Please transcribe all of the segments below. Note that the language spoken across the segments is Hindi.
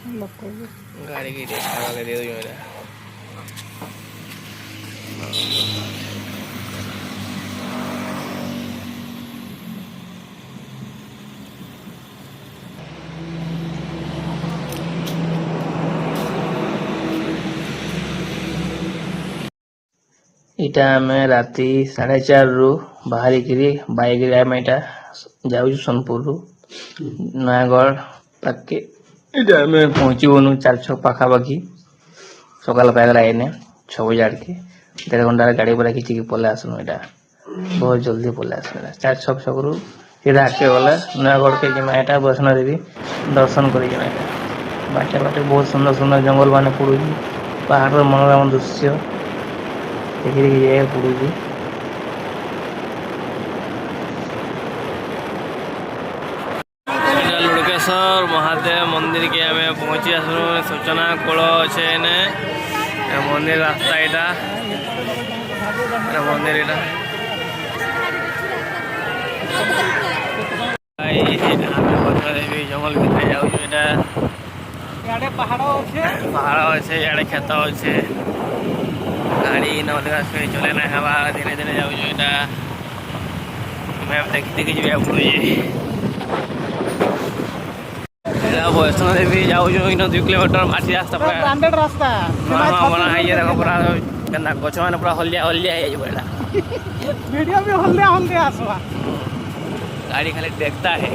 गाड़ी की खावा के दे मेरा इटा में राति 4:30 रु बाहरी बाइक आम इटा जाऊ सोनपुर रु नयागढ़ तक के इटा में पहुंचबू 4-6 पाखापाखि सकाल पाइगला एने 6 बजे के 1.5 घंटा गाड़ी पूरा खिंची पले आसनु इटा बहुत जल्दी पले आसनु 4-6 छक रु सीधा आके गला नयागढ़ के जिमा इटा वैष्णो देवी दर्शन कर बाटे बाटे बहुत सुंदर सुंदर जंगल माने पड़ू पहाड़ मनोरम दृश्य देखी देखी जाए पड़ू लुड़केश्वर महादेव मंदिर के आम पहुंची आसनु सूचना कूल अच्छे मंदिर रास्ता यहाँ मंदिर देवी जंगल भितर जाऊँ पहाड़ अच्छे इे खेत अच्छे गाड़ी चले ना हवा धीरे धीरे जाऊँ मैप देखी देखी जी पड़े वैष्णो देवी जाऊँ 2 किलोमीटर माटी रास्ता रास्ता बना है ये देखो पूरा गछ मैंने पूरा हल्दिया हल्दिया है वीडियो भी हल्दिया हल्दिया आसवा गाड़ी खाली देखता है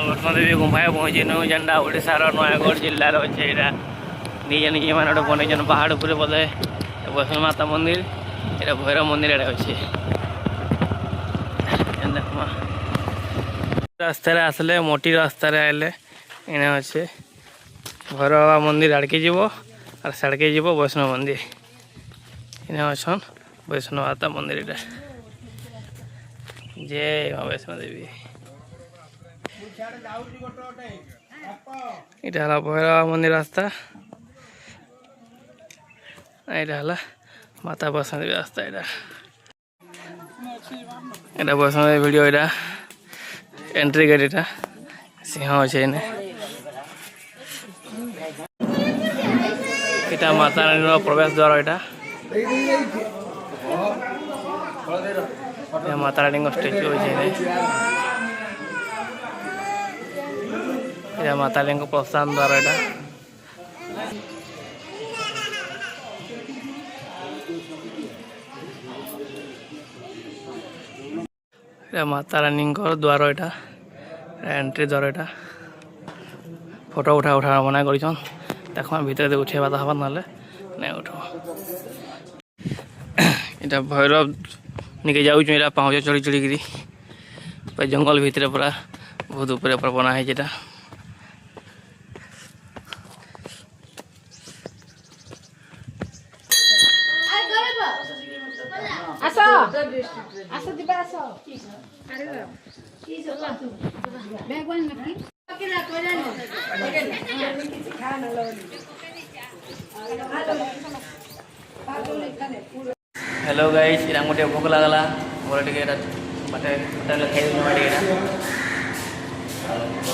वैष्णो देवी गुंफा पहुँची जेनटा ओडार नयागढ़ जिलार अच्छे यहाँ निजे निजे मैंने गोटे बन पहाड़ पर बोले वैष्णो माता मंदिर ये भैरव मंदिर अच्छे रास्ता आसले मोटी रास्ता आए इने अच्छे भैरव बाबा मंदिर आड़के जीव और साड़के जीव वैष्णो मंदिर इने अच्छन वैष्णो माता मंदिर जय माँ वैष्णो देवी इटा भैरव मंदिर रास्ता यहाँ माता वैष्णो देवी रास्ता यहाँ वैष्णो देवी वीडियो यहाँ एंट्री गेट यहाँ सिंह अच्छे इटा माता रानी प्रवेश द्वार यहाँ माता रानी स्टेच्यू अच्छे यहाँ माता रानी प्रस्थान द्वार यहाँ माता रानी द्वार यहाँ एंट्री द्वार यहाँ फोटो उठा उठा मना कर देख भर उठेबा तो हवा ना नहीं उठ इटा भैरव निके जाऊँ पाँच चढ़ी चढ़ी जंगल भितर पूरा बहुत ऊपर बना है जेटा हेलो गाइस इरा गोटे भोक लगला बोले टे बाटे होटेल खाई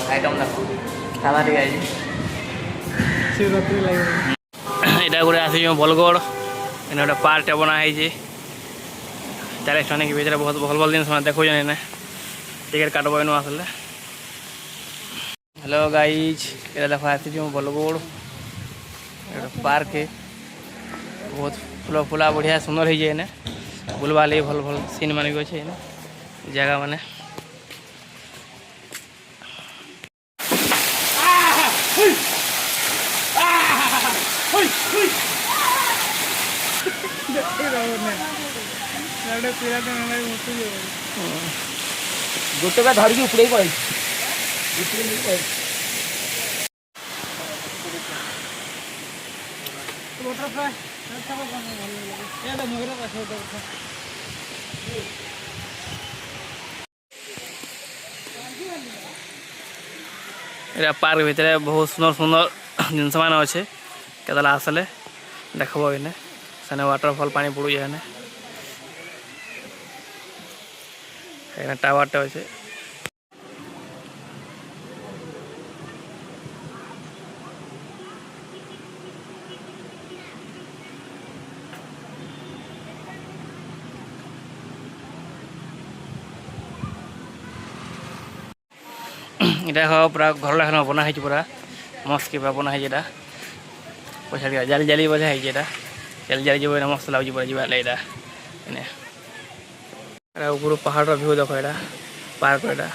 आइटम देखो खाना टे आई शिवरात्रि लगे इटा गोटे आसी बलगढ़ इन गोटे पार्क बना है 40 टन के भीतर बहुत भल भल जिन देखो टिकेट काटब इन आसले हेलो गाइज ये देखो आसी बलगढ़ पार्क बहुत फूल फुला बढ़िया सुंदर हो जाए बुलवा लगे भल भल सीन मान भी अच्छे जगह मैंने गोटे धरिकी उपड़े पड़े पार्क भितर बहुत सुंदर सुंदर जिनस मान अच्छे केतला आसले देखब इने सेने वाटरफॉल पानी पड़ू टावर टे अच्छे এটা পুরা ঘর এখন বনা হয়েছে পুরা মস্ত পুরা বনা হয়েছে এটা পয়সা দিয়ে জালি জালি বোঝা হয়েছে এটা জালি জালি যাব এটা মস্ত লাগুଛି পুরা যাবার এটা এনে উপর পাহাড়র ভিউ দেখো এটা পার্ক এটা